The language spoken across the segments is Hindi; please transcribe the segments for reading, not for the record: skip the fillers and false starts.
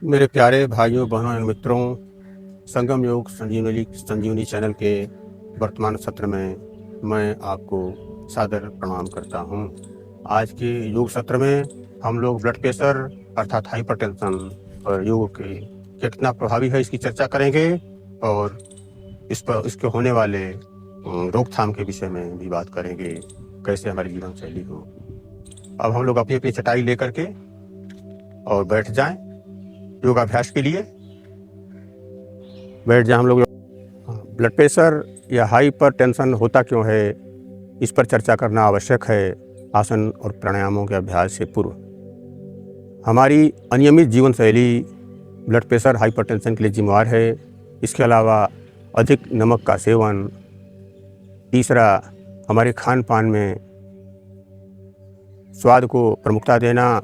मेरे प्यारे भाइयों बहनों एवं मित्रों, संगम योग संजीवनी चैनल के वर्तमान सत्र में मैं आपको सादर प्रणाम करता हूं। आज के योग सत्र में हम लोग ब्लड प्रेशर अर्थात हाइपरटेंशन और योग के कितना प्रभावी है इसकी चर्चा करेंगे और इसके होने वाले रोकथाम के विषय में भी बात करेंगे, कैसे हमारी जीवन शैली हो। अब हम लोग अपनी अपनी चटाई लेकर के और बैठ जाएं योगाभ्यास के लिए। बैठ जाएं हम लोग। ब्लड प्रेशर या हाइपर टेंशन होता क्यों है, इस पर चर्चा करना आवश्यक है। आसन और प्राणायामों के अभ्यास से पूर्व हमारी अनियमित जीवन शैली ब्लड प्रेशर हाइपर टेंशन के लिए जिम्मेदार है। इसके अलावा अधिक नमक का सेवन, तीसरा हमारे खान पान में स्वाद को प्रमुखता देना,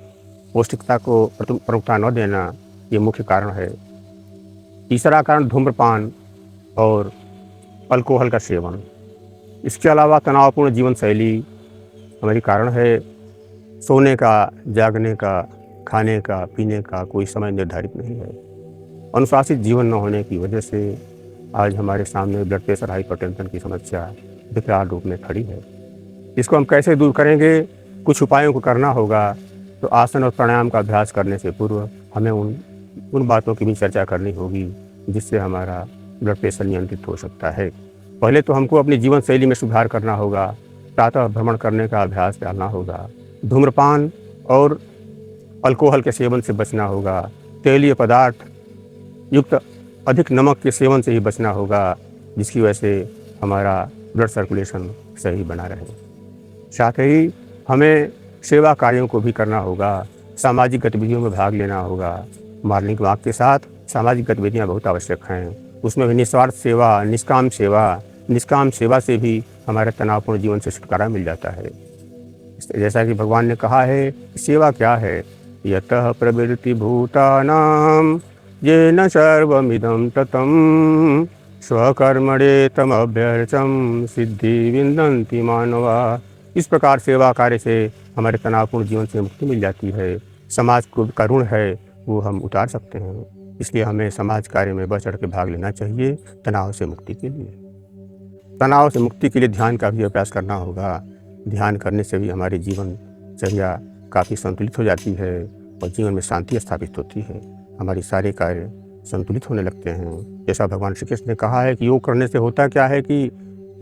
पौष्टिकता को प्रमुखता न देना, ये मुख्य कारण है। तीसरा कारण धूम्रपान और अल्कोहल का सेवन। इसके अलावा तनावपूर्ण जीवन शैली हमारी कारण है। सोने का, जागने का, खाने का, पीने का कोई समय निर्धारित नहीं है। अनुशासित जीवन न होने की वजह से आज हमारे सामने ब्लड प्रेशर हाइपरटेंशन की समस्या विकराल रूप में खड़ी है। इसको हम कैसे दूर करेंगे? कुछ उपायों को करना होगा। तो आसन और प्राणायाम का अभ्यास करने से पूर्व हमें उन बातों की भी चर्चा करनी होगी जिससे हमारा ब्लड प्रेशर नियंत्रित हो सकता है। पहले तो हमको अपनी जीवन शैली में सुधार करना होगा। प्रातः भ्रमण करने का अभ्यास डालना होगा। धूम्रपान और अल्कोहल के सेवन से बचना होगा। तेलीय पदार्थ युक्त अधिक नमक के सेवन से ही बचना होगा, जिसकी वजह से हमारा ब्लड सर्कुलेशन सही बना रहे। साथ ही हमें सेवा कार्यों को भी करना होगा। सामाजिक गतिविधियों में भाग लेना होगा। मॉर्निंग वॉक के साथ सामाजिक गतिविधियाँ बहुत आवश्यक हैं। उसमें भी निस्वार्थ सेवा, निष्काम सेवा से भी हमारे तनावपूर्ण जीवन से छुटकारा मिल जाता है। जैसा कि भगवान ने कहा है, सेवा क्या है? यतः प्रवृत्ति भूतानां येन सर्वमिदं ततं स्वकर्मणे तमभ्यर्चं सिद्धि विन्दन्ति मानवा। इस प्रकार सेवा कार्य से हमारे तनावपूर्ण जीवन से मुक्ति मिल जाती है। समाज को का ऋण है वो हम उतार सकते हैं। इसलिए हमें समाज कार्य में बढ़ चढ़ के भाग लेना चाहिए तनाव से मुक्ति के लिए। तनाव से मुक्ति के लिए ध्यान का भी अभ्यास करना होगा। ध्यान करने से भी हमारी जीवनचर्या काफ़ी संतुलित हो जाती है और जीवन में शांति स्थापित होती है। हमारे सारे कार्य संतुलित होने लगते हैं। जैसा भगवान श्री कृष्ण ने कहा है कि योग करने से होता क्या है कि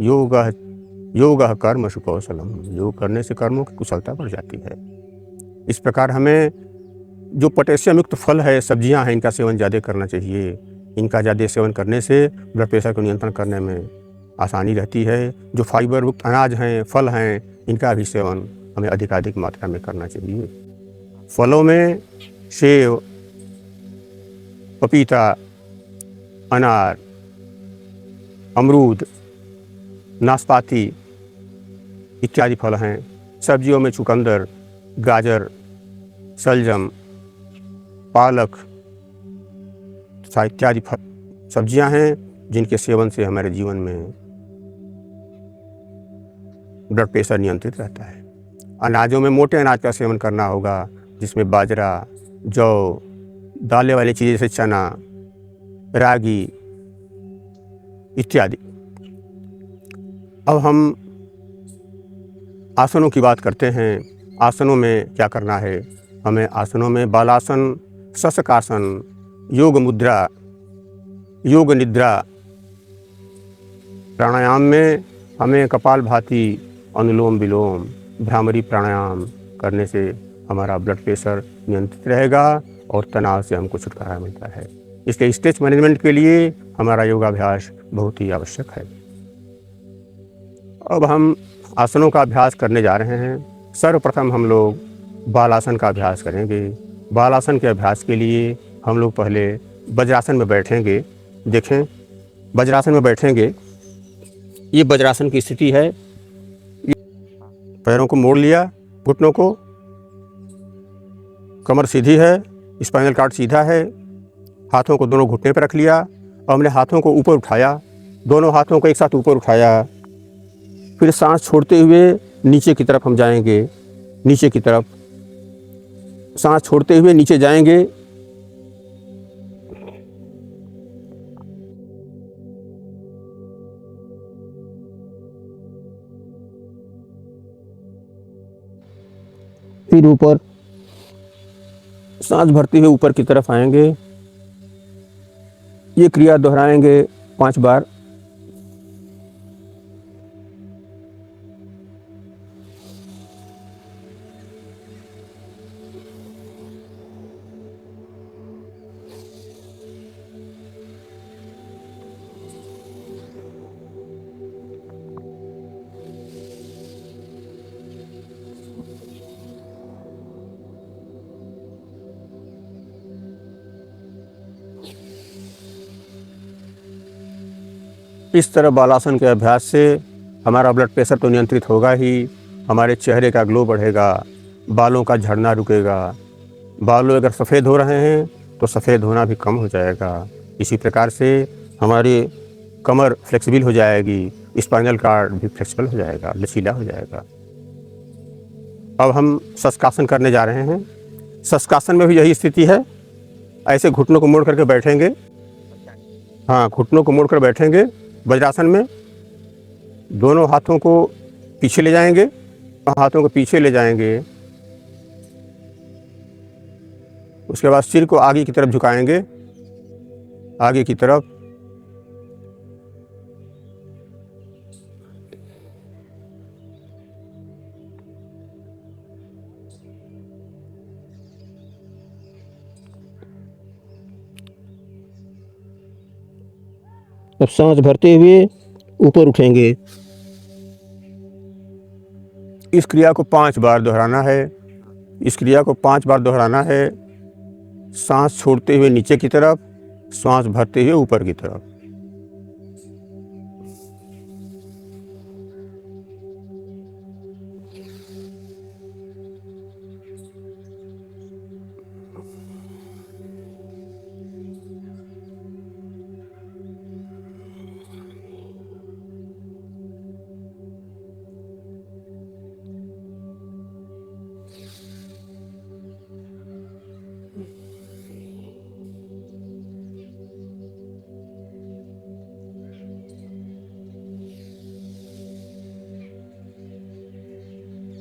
योग कर्म सुकौशलम, योग करने से कर्मों की कुशलता बढ़ जाती है। इस प्रकार हमें जो पोटेशियम युक्त फल है, सब्जियां हैं, इनका सेवन ज़्यादा करना चाहिए। इनका ज़्यादा सेवन करने से ब्लड प्रेशर को नियंत्रण करने में आसानी रहती है। जो फाइबर युक्त अनाज हैं, फल हैं, इनका भी सेवन हमें अधिकाधिक मात्रा में करना चाहिए। फलों में सेब, पपीता, अनार, अमरूद, नाशपाती इत्यादि फल हैं। सब्जियों में चुकंदर, गाजर, शलजम, पालक इत्यादि सब्जियां हैं जिनके सेवन से हमारे जीवन में ब्लड प्रेशर नियंत्रित रहता है। अनाजों में मोटे अनाज का सेवन करना होगा, जिसमें बाजरा, जौ, दालें वाली चीज़ें जैसे चना, रागी इत्यादि। अब हम आसनों की बात करते हैं। आसनों में क्या करना है? हमें आसनों में बालासन, शशकासन, योग मुद्रा, योग निद्रा, प्राणायाम में हमें कपालभाति, अनुलोम विलोम, भ्रामरी प्राणायाम करने से हमारा ब्लड प्रेशर नियंत्रित रहेगा और तनाव से हमको छुटकारा मिलता है। इसलिए स्ट्रेस मैनेजमेंट के लिए हमारा योगाभ्यास बहुत ही आवश्यक है। अब हम आसनों का अभ्यास करने जा रहे हैं। सर्वप्रथम हम लोग बालासन का अभ्यास करेंगे। बालासन के अभ्यास के लिए हम लोग पहले वज्रासन में बैठेंगे। देखें, वज्रासन में बैठेंगे। ये वज्रासन की स्थिति है। पैरों को मोड़ लिया, घुटनों को, कमर सीधी है, स्पाइनल कॉर्ड सीधा है। हाथों को दोनों घुटने पर रख लिया और हमने हाथों को ऊपर उठाया। दोनों हाथों को एक साथ ऊपर उठाया। फिर सांस छोड़ते हुए नीचे की तरफ हम जाएंगे। नीचे की तरफ सांस छोड़ते हुए नीचे जाएंगे। फिर ऊपर सांस भरते हुए ऊपर की तरफ आएंगे। ये क्रिया दोहराएंगे 5 बार। इस तरह बालासन के अभ्यास से हमारा ब्लड प्रेशर तो नियंत्रित होगा ही, हमारे चेहरे का ग्लो बढ़ेगा, बालों का झड़ना रुकेगा। बाल अगर सफ़ेद हो रहे हैं तो सफ़ेद होना भी कम हो जाएगा। इसी प्रकार से हमारी कमर फ्लेक्सिबल हो जाएगी, स्पाइनल कार्ड भी फ्लेक्सिबल हो जाएगा, लचीला हो जाएगा। अब हम शशकासन करने जा रहे हैं। शशकासन में भी यही स्थिति है। ऐसे घुटनों को मोड़ करके बैठेंगे। हाँ, घुटनों को मोड़ कर बैठेंगे। वज्रासन में दोनों हाथों को पीछे ले जाएंगे, हाथों को पीछे ले जाएंगे। उसके बाद सिर को आगे की तरफ झुकाएंगे, आगे की तरफ। अब सांस भरते हुए ऊपर उठेंगे। इस क्रिया को 5 बार दोहराना है। इस क्रिया को 5 बार दोहराना है। सांस छोड़ते हुए नीचे की तरफ, सांस भरते हुए ऊपर की तरफ।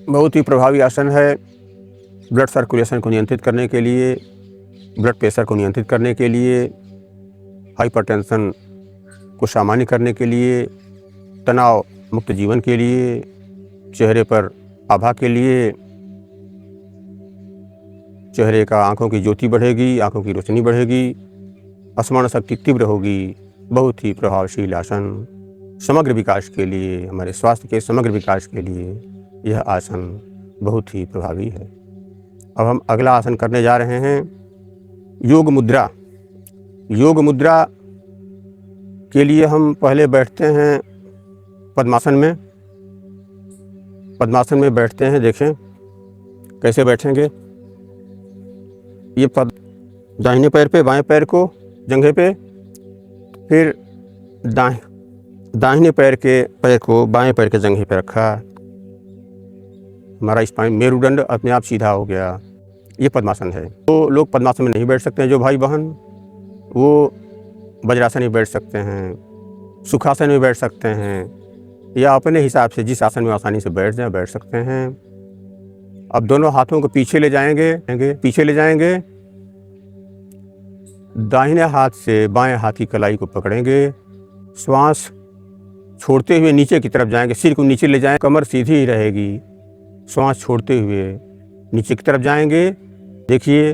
बहुत ही प्रभावी आसन है ब्लड सर्कुलेशन को नियंत्रित करने के लिए, ब्लड प्रेशर को नियंत्रित करने के लिए, हाइपरटेंशन को सामान्य करने के लिए, तनाव मुक्त जीवन के लिए, चेहरे पर आभा के लिए। चेहरे का आँखों की ज्योति बढ़ेगी, आँखों की रोशनी बढ़ेगी, स्मरण शक्ति तीव्र होगी। बहुत ही प्रभावशील आसन समग्र विकास के लिए, हमारे स्वास्थ्य के समग्र विकास के लिए यह आसन बहुत ही प्रभावी है। अब हम अगला आसन करने जा रहे हैं, योग मुद्रा। योग मुद्रा के लिए हम पहले बैठते हैं पद्मासन में। पद्मासन में बैठते हैं। देखें कैसे बैठेंगे। ये पद दाहिने पैर पे, बाएं पैर को जंघे पे, फिर दाहिने पैर को बाएं पैर के जंघे पे रखा। हमारा स्पाइन मेरुदंड अपने आप सीधा हो गया। ये पद्मासन है। तो लोग पद्मासन में नहीं बैठ सकते हैं जो भाई बहन, वो वज्रासन में बैठ सकते हैं, सुखासन में बैठ सकते हैं, या अपने हिसाब से जिस आसन में आसानी से बैठ जाए बैठ सकते हैं। अब दोनों हाथों को पीछे ले जाएंगे। दाहिने हाथ से बाएं हाथ की कलाई को पकड़ेंगे। श्वास छोड़ते हुए नीचे की तरफ जाएंगे, सिर को नीचे ले जाएं, कमर सीधी ही रहेगी। श्वास छोड़ते हुए नीचे की तरफ जाएंगे। देखिए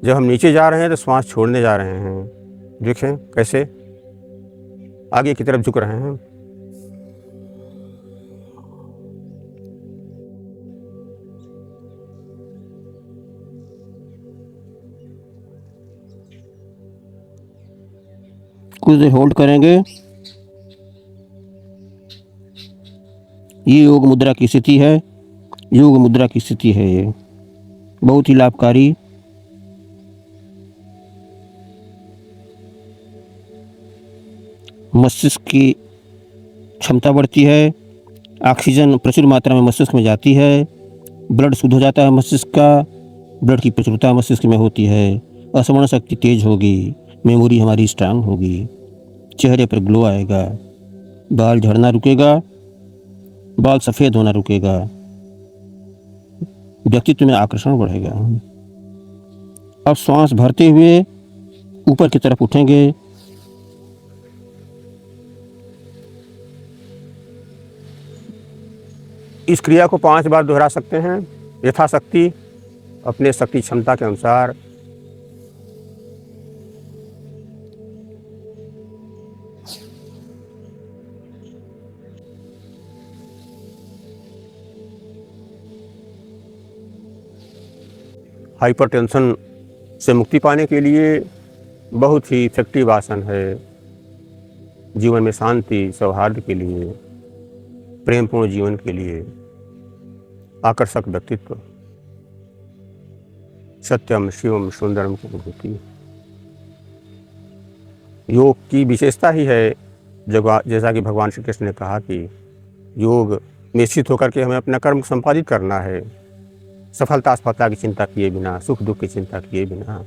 जब हम नीचे जा रहे हैं तो श्वास छोड़ने जा रहे हैं। देखें कैसे आगे की तरफ झुक रहे हैं। कुछ देर होल्ड करेंगे। ये योग मुद्रा की स्थिति है। योग मुद्रा की स्थिति है। ये बहुत ही लाभकारी। मस्तिष्क की क्षमता बढ़ती है। ऑक्सीजन प्रचुर मात्रा में मस्तिष्क में जाती है। ब्लड शुद्ध हो जाता है मस्तिष्क का। ब्लड की प्रचुरता मस्तिष्क में होती है। स्मरण शक्ति तेज होगी। मेमोरी हमारी स्ट्रांग होगी। चेहरे पर ग्लो आएगा। बाल झड़ना रुकेगा। बाल सफ़ेद होना रुकेगा। व्यक्तित्व में आकर्षण बढ़ेगा। अब श्वास भरते हुए ऊपर की तरफ उठेंगे। इस क्रिया को 5 बार दोहरा सकते हैं यथाशक्ति, अपने शक्ति क्षमता के अनुसार। हाइपरटेंशन से मुक्ति पाने के लिए बहुत ही इफेक्टिव आसन है। जीवन में शांति सौहार्द के लिए, प्रेमपूर्ण जीवन के लिए, आकर्षक व्यक्तित्व, सत्यम शिवम सुंदरम की अनुभूति। योग की विशेषता ही है, जैसा कि भगवान श्री कृष्ण ने कहा कि योग में स्थित होकर के हमें अपना कर्म संपादित करना है, सफलता असफलता की चिंता किए बिना, सुख दुख की चिंता किए बिना,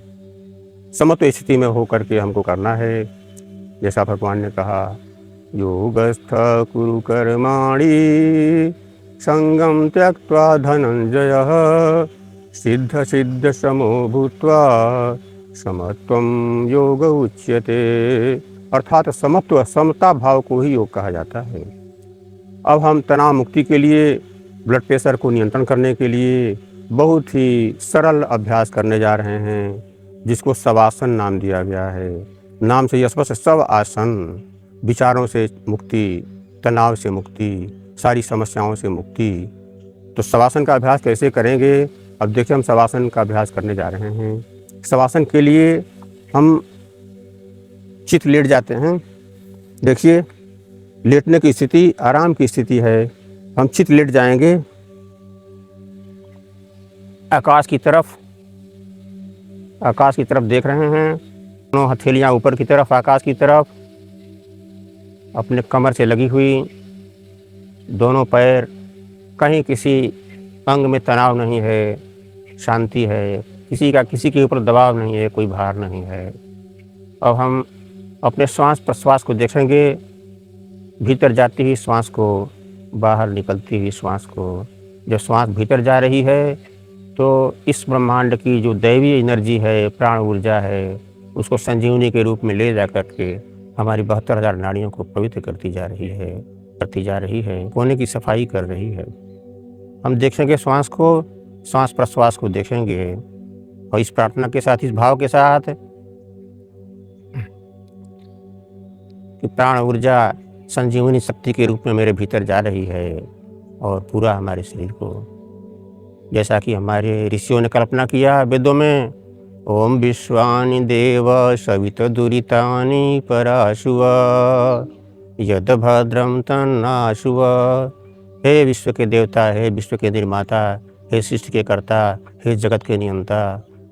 समत्व स्थिति में होकर के हमको करना है। जैसा भगवान ने कहा, योगस्थ कुरु कर्माणि संगम त्यक्त्वा धनंजयः सिद्ध सिद्ध समो भूत्वा समत्वम योग उच्यते। अर्थात समत्व, समता भाव को ही योग कहा जाता है। अब हम तनाव मुक्ति के लिए, ब्लड प्रेशर को नियंत्रण करने के लिए बहुत ही सरल अभ्यास करने जा रहे हैं, जिसको शवासन नाम दिया गया है। नाम से स्पष्ट, शव आसन। विचारों से मुक्ति, तनाव से मुक्ति, सारी समस्याओं से मुक्ति। तो शवासन का अभ्यास कैसे करेंगे? अब देखिए, हम शवासन का अभ्यास करने जा रहे हैं। शवासन के लिए हम चित लेट जाते हैं। देखिए, लेटने की स्थिति आराम की स्थिति है। हम चित लेट जाएंगे आकाश की तरफ देख रहे हैं। दोनों हथेलियां ऊपर की तरफ, आकाश की तरफ, अपने कमर से लगी हुई। दोनों पैर, कहीं किसी अंग में तनाव नहीं है, शांति है। किसी के ऊपर दबाव नहीं है, कोई भार नहीं है। अब हम अपने श्वास प्रश्वास को देखेंगे, भीतर जाती हुई श्वास को, बाहर निकलती हुई श्वास को। जब श्वास भीतर जा रही है तो इस ब्रह्मांड की जो दैवीय एनर्जी है, प्राण ऊर्जा है, उसको संजीवनी के रूप में ले जा करके हमारी 72,000 नाड़ियों को पवित्र करती जा रही है, कोने की सफाई कर रही है। हम देखेंगे श्वास को, श्वास प्रश्वास को देखेंगे, और इस प्रार्थना के साथ, इस भाव के साथ कि प्राण ऊर्जा संजीवनी शक्ति के रूप में मेरे भीतर जा रही है और पूरा हमारे शरीर को, जैसा कि हमारे ऋषियों ने कल्पना किया वेदों में, ओम विश्वानि देव सवित दुरितानि पराशुव यद भद्रम तन्नाशुव। हे विश्व के देवता, हे विश्व के निर्माता, हे सृष्टि के कर्ता, हे जगत के नियंता,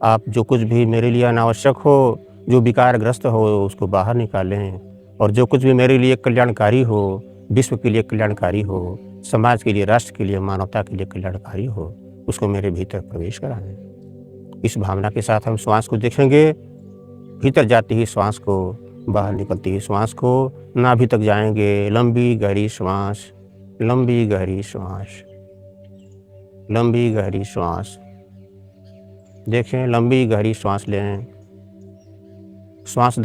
आप जो कुछ भी मेरे लिए अनावश्यक हो, जो विकारग्रस्त हो, उसको बाहर निकालें, और जो कुछ भी मेरे लिए कल्याणकारी हो, विश्व के लिए कल्याणकारी हो, समाज के लिए, राष्ट्र के लिए, मानवता के लिए कल्याणकारी हो, उसको मेरे भीतर प्रवेश कराएं। इस भावना के साथ हम श्वास को देखेंगे, भीतर जाती हुई श्वास को, बाहर निकलती हुई श्वास को, नाभि तक जाएंगे। लंबी गहरी श्वास, लंबी गहरी श्वास, लंबी गहरी श्वास। देखें, लंबी गहरी श्वास लें। श्वास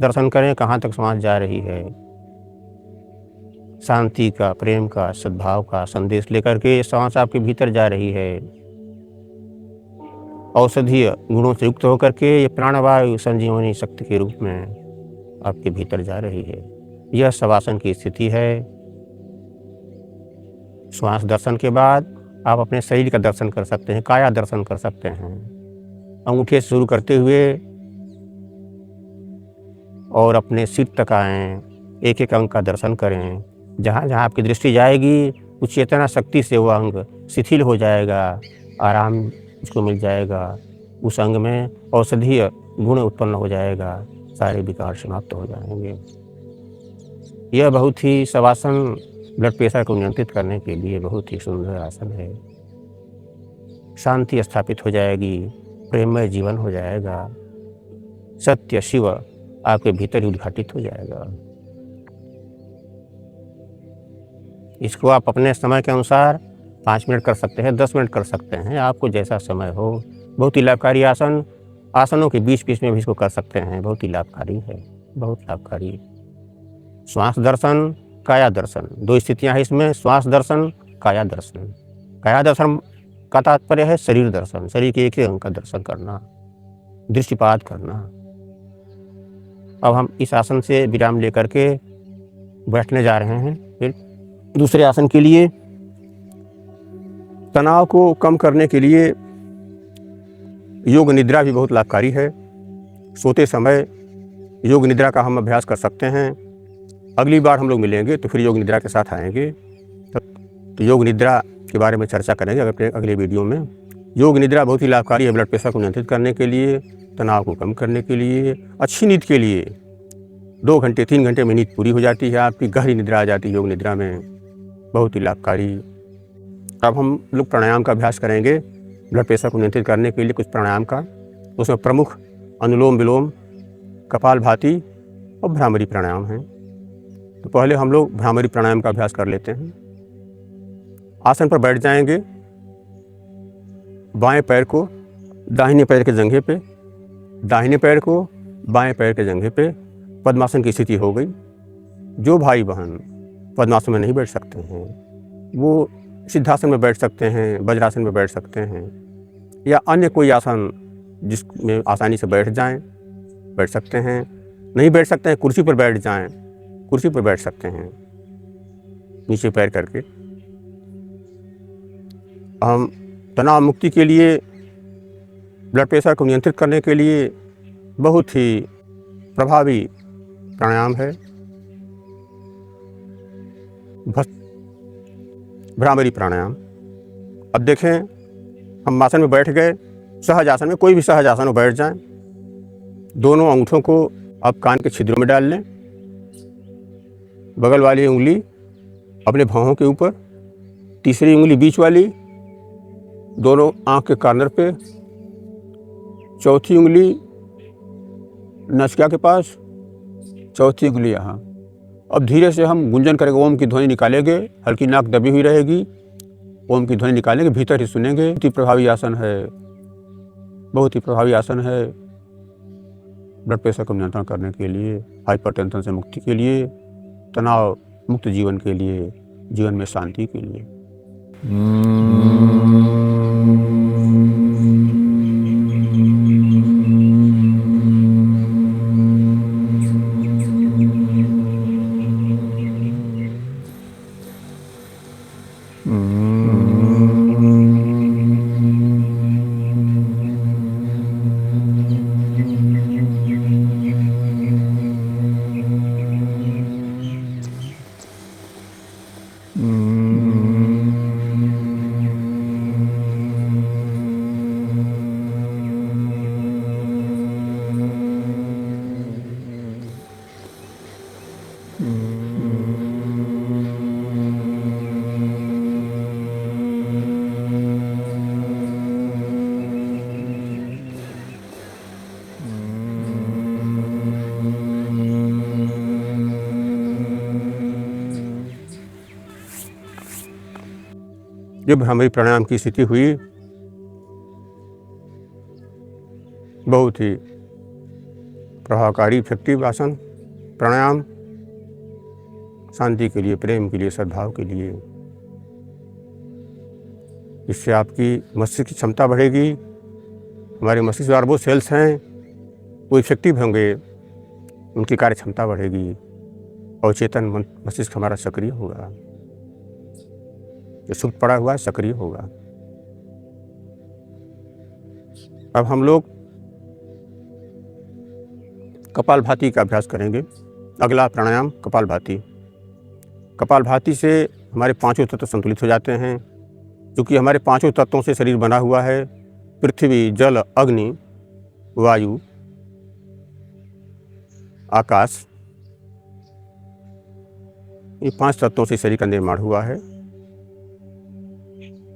दर्शन करें, कहाँ तक श्वास जा रही है। शांति का, प्रेम का, सद्भाव का संदेश लेकर के श्वास आपके भीतर जा रही है। औषधीय गुणों से युक्त होकर के ये प्राणवायु संजीवनी शक्ति के रूप में आपके भीतर जा रही है। यह शवासन की स्थिति है। श्वास दर्शन के बाद आप अपने शरीर का दर्शन कर सकते हैं, काया दर्शन कर सकते हैं। अंगूठे से शुरू करते हुए और अपने सिर तक आएँ, एक एक अंग का दर्शन करें। जहाँ जहाँ आपकी दृष्टि जाएगी, उस चेतना शक्ति से वो अंग शिथिल हो जाएगा, आराम उसको मिल जाएगा। उस अंग में औषधीय गुण उत्पन्न हो जाएगा, सारे विकार समाप्त हो जाएंगे। यह बहुत ही शवासन ब्लड प्रेशर को नियंत्रित करने के लिए बहुत ही सुंदर आसन है। शांति स्थापित हो जाएगी, प्रेममय जीवन हो जाएगा, सत्य शिव आपके भीतर ही उद्घाटित हो जाएगा। इसको आप अपने समय के अनुसार 5 मिनट कर सकते हैं, 10 मिनट कर सकते हैं, आपको जैसा समय हो। बहुत ही लाभकारी आसन, आसनों के बीच-बीच में भी इसको कर सकते हैं, बहुत ही लाभकारी है, बहुत लाभकारी। श्वास दर्शन, काया दर्शन, 2 स्थितियाँ हैं इसमें, श्वास दर्शन, काया दर्शन। काया दर्शन का तात्पर्य है शरीर दर्शन, शरीर के एक ही अंग का दर्शन करना, दृष्टिपात करना। अब हम इस आसन से विराम लेकर के बैठने जा रहे हैं फिर दूसरे आसन के लिए। तनाव को कम करने के लिए योग निद्रा भी बहुत लाभकारी है। सोते समय योग निद्रा का हम अभ्यास कर सकते हैं। अगली बार हम लोग मिलेंगे तो फिर योग निद्रा के साथ आएंगे, तो योग निद्रा के बारे में चर्चा करेंगे अगले वीडियो में। योग निद्रा बहुत ही लाभकारी है ब्लड प्रेशर को नियंत्रित करने के लिए, तनाव को कम करने के लिए, अच्छी नींद के लिए। 2 घंटे 3 घंटे में नींद पूरी हो जाती है, आपकी गहरी निद्रा आ जाती है योग निद्रा में, बहुत ही लाभकारी। अब हम लोग प्राणायाम का अभ्यास करेंगे ब्लड प्रेशर को नियंत्रित करने के लिए, कुछ प्राणायाम का। उसमें प्रमुख अनुलोम विलोम, कपालभाति और भ्रामरी प्राणायाम हैं। तो पहले हम लोग भ्रामरी प्राणायाम का अभ्यास कर लेते हैं। आसन पर बैठ जाएंगे, बाएं पैर को दाहिने पैर के जंघे पे, दाहिने पैर को बाएं पैर के जंघे पे, पद्मासन की स्थिति हो गई। जो भाई बहन पद्मासन में नहीं बैठ सकते हैं वो सिद्धासन में बैठ सकते हैं, वज्रासन में बैठ सकते हैं, या अन्य कोई आसन जिसमें आसानी से बैठ जाएं, बैठ सकते हैं। नहीं बैठ सकते हैं कुर्सी पर बैठ जाएं, कुर्सी पर बैठ सकते हैं नीचे पैर करके। हम तनाव मुक्ति के लिए, ब्लड प्रेशर को नियंत्रित करने के लिए बहुत ही प्रभावी प्राणायाम है भ्रामरी प्राणायाम। अब देखें, हम आसन में बैठ गए, सहज आसन में, कोई भी सहज आसन में बैठ जाएं। दोनों अंगूठों को अब कान के छिद्रों में डाल लें, बगल वाली उंगली अपने भौहों के ऊपर, तीसरी उंगली बीच वाली दोनों आँख के कॉर्नर पे, चौथी उंगली नसिका के पास, चौथी उंगली यहाँ। अब धीरे से हम गुंजन करेंगे, ओम की ध्वनि निकालेंगे, हल्की नाक दबी हुई रहेगी, ओम की ध्वनि निकालेंगे, भीतर ही सुनेंगे। बहुत ही प्रभावी आसन है, बहुत ही प्रभावी आसन है ब्लड प्रेशर को नियंत्रण करने के लिए, हाइपरटेंशन से मुक्ति के लिए, तनाव मुक्त जीवन के लिए, जीवन में शांति के लिए। जब हमारी प्राणायाम की स्थिति हुई, बहुत ही प्रभावकारी इफेक्टिव आसन प्राणायाम, शांति के लिए, प्रेम के लिए, सद्भाव के लिए। इससे आपकी मस्तिष्क की क्षमता बढ़ेगी, हमारे मस्तिष्क में अरबों सेल्स हैं, वो इफेक्टिव होंगे, उनकी कार्य क्षमता बढ़ेगी और चेतन मस्तिष्क हमारा सक्रिय होगा, जो सुप्त पड़ा हुआ है सक्रिय होगा। अब हम लोग कपालभाति का अभ्यास करेंगे। अगला प्राणायाम कपालभाति। कपालभाति से हमारे पांचों तत्व संतुलित हो जाते हैं, क्योंकि हमारे पांचों तत्वों से शरीर बना हुआ है। पृथ्वी, जल, अग्नि, वायु, आकाश, ये 5 तत्वों से शरीर का निर्माण हुआ है।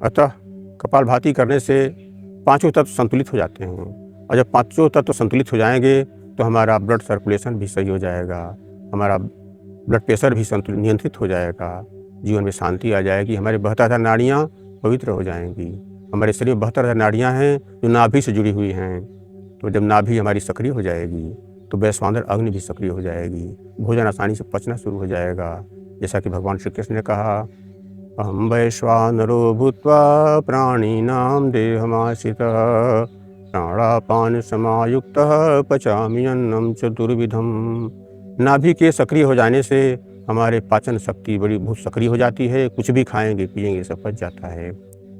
अतः कपालभाति करने से पांचों तत्व संतुलित हो जाते हैं, और जब पांचों तत्व संतुलित हो जाएंगे तो हमारा ब्लड सर्कुलेशन भी सही हो जाएगा, हमारा ब्लड प्रेशर भी नियंत्रित हो जाएगा, जीवन में शांति आ जाएगी, हमारे 72 नाड़ियाँ पवित्र हो जाएंगी। हमारे शरीर में 72,000 नाड़ियाँ हैं जो नाभि से जुड़ी हुई हैं। तो जब नाभि हमारी सक्रिय हो जाएगी तो वैश्वानर अग्नि भी सक्रिय हो जाएगी, भोजन आसानी से पचना शुरू हो जाएगा। जैसा कि भगवान श्री कृष्ण ने कहा, अहम वैश्वानरो भूत्वा प्राणिनाम देहमाश्रितः प्राणापान समायुक्तः पचामि अन्नम चतुर्विधम। नाभि के सक्रिय हो जाने से हमारे पाचन शक्ति बड़ी बहुत सक्रिय हो जाती है। कुछ भी खाएंगे पिएंगे सब पच जाता है।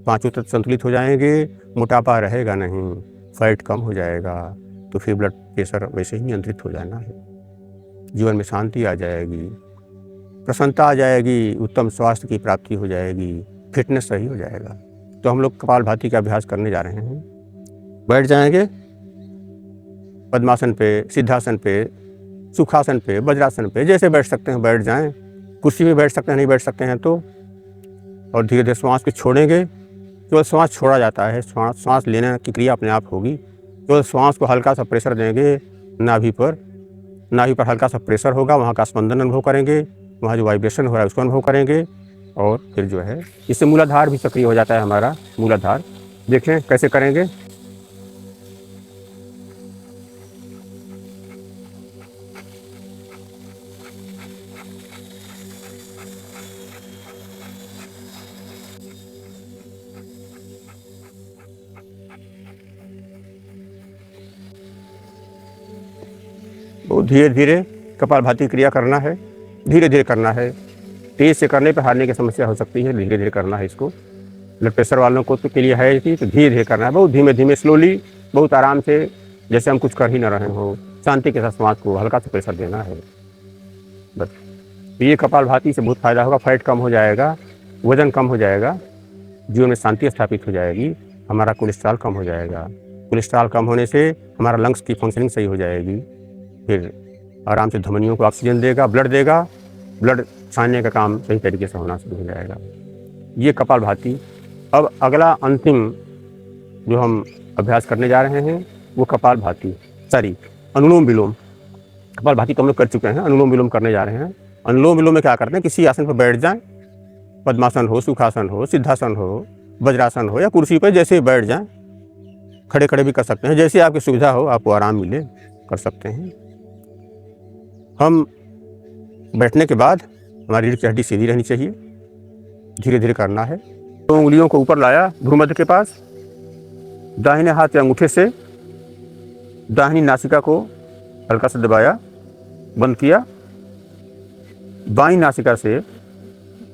पांचों तत्व संतुलित हो जाएंगे, मोटापा रहेगा नहीं, फैट कम हो जाएगा। तो फिर ब्लड प्रेशर वैसे ही नियंत्रित हो जाना है। जीवन में शांति आ जाएगी, प्रसन्नता आ जाएगी, उत्तम स्वास्थ्य की प्राप्ति हो जाएगी, फिटनेस सही हो जाएगा। तो हम लोग कपालभाति का अभ्यास करने जा रहे हैं। बैठ जाएंगे पद्मासन पे, सिद्धासन पे, सुखासन पे, वज्रासन पे, जैसे बैठ सकते हैं बैठ जाएं। कुर्सी पे बैठ सकते हैं, नहीं बैठ सकते हैं तो। और धीरे धीरे श्वास को छोड़ेंगे। केवल श्वास छोड़ा जाता है, श्वास लेने की क्रिया अपने आप होगी। केवल श्वास को हल्का सा प्रेशर देंगे नाभि पर हल्का सा प्रेशर होगा, वहाँ का स्पंदन अनुभव करेंगे, वहाँ जो वाइब्रेशन हो रहा है उसको अनुभव करेंगे। और फिर जो है इससे मूलाधार भी सक्रिय हो जाता है हमारा मूलाधार। देखें कैसे करेंगे। बहुत धीरे धीरे कपालभाति क्रिया करना है, धीरे धीरे करना है। तेज से करने पर हारने की समस्या हो सकती है, धीरे धीरे करना है इसको। ब्लड प्रेशर वालों को तो के लिए है कि तो धीरे धीरे करना है, बहुत धीमे धीमे, स्लोली, बहुत आराम से, जैसे हम कुछ कर ही ना रहे हो। शांति के साथ श्वास को हल्का सा प्रेशर देना है बस। ये कपालभाति से बहुत फायदा होगा, फैट कम हो जाएगा, वजन कम हो जाएगा, जीवन में शांति स्थापित हो जाएगी, हमारा कोलेस्ट्रॉल कम हो जाएगा। कोलेस्ट्रॉल कम होने से हमारा लंग्स की फंक्शनिंग सही हो जाएगी। फिर आराम से धमनियों को ऑक्सीजन देगा, ब्लड छानने का काम सही तरीके से होना शुरू हो जाएगा। ये कपालभाति। अब अगला अंतिम जो हम अभ्यास करने जा रहे हैं वो कपालभाति, अनुलोम विलोम। कपालभाति तो हम लोग कर चुके हैं, अनुलोम विलोम करने जा रहे हैं। अनुलोम विलोम में क्या करते हैं, किसी आसन पर बैठ जाएं, पद्मासन हो, सुखासन हो, सिद्धासन हो, वज्रासन हो, या कुर्सी पर जैसे बैठ जाएं। खड़े खड़े भी कर सकते हैं, जैसे आपकी सुविधा हो, आपको आराम मिले कर सकते हैं। हम बैठने के बाद हमारी रीढ़ की हड्डी सीधी रहनी चाहिए, धीरे धीरे करना है। तो उंगलियों को ऊपर लाया भ्रूमध्य के पास, दाहिने हाथ के अंगूठे से दाहिनी नासिका को हल्का से दबाया, बंद किया। बाईं नासिका से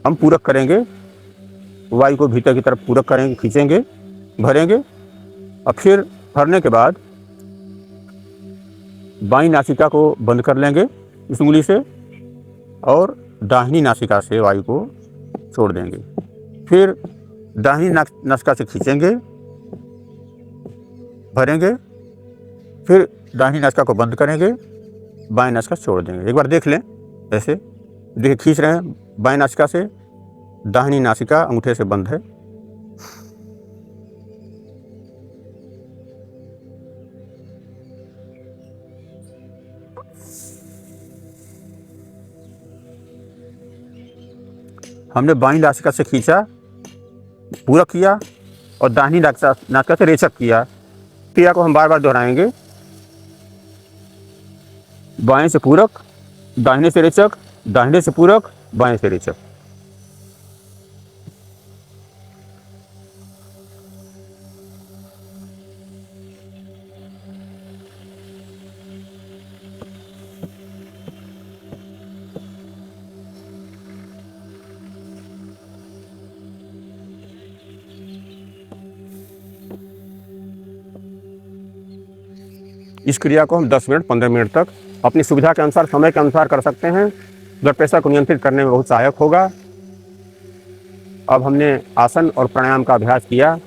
हम पूरक करेंगे, वायु को भीतर की तरफ पूरक करेंगे, खींचेंगे, भरेंगे। और फिर भरने के बाद बाईं नासिका को बंद कर लेंगे इस उंगली से, और दाहिनी नासिका से वायु को छोड़ देंगे। फिर दाहिनी नासिका से खींचेंगे, भरेंगे, फिर दाहिनी नासिका को बंद करेंगे, बाईं नासिका छोड़ देंगे। एक बार देख लें, ऐसे देखिए, खींच रहे हैं बाईं नासिका से, दाहिनी नासिका अंगूठे से बंद है। हमने बाईं नासिका से खींचा, पूरक किया, और दाहिनी नासिका से रेचक किया। क्रिया को हम बार बार दोहराएंगे। बाएं से पूरक, दाहिने से रेचक, दाहिने से पूरक, बाएं से रेचक। इस क्रिया को हम 10 मिनट 15 मिनट तक अपनी सुविधा के अनुसार, समय के अनुसार कर सकते हैं। ब्लड प्रेशर को नियंत्रित करने में बहुत सहायक होगा। अब हमने आसन और प्राणायाम का अभ्यास किया।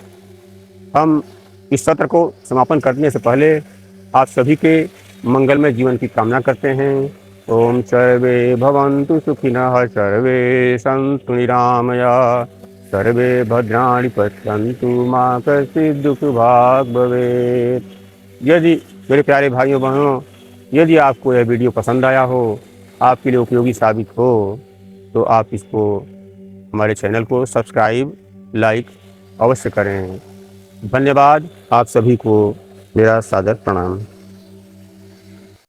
हम इस सत्र को समापन करने से पहले आप सभी के मंगलमय जीवन की कामना करते हैं। ओम सर्वे भवन्तु सुखिनः, सर्वे सन्तु निरामया, सर्वे भद्राणि पश्यन्तु, मा कश्चित् दुःखभाग् भवेत्। यदि मेरे प्यारे भाइयों बहनों, यदि आपको यह वीडियो पसंद आया हो, आपके लिए उपयोगी साबित हो, तो आप इसको, हमारे चैनल को सब्सक्राइब, लाइक अवश्य करें। धन्यवाद। आप सभी को मेरा सादर प्रणाम।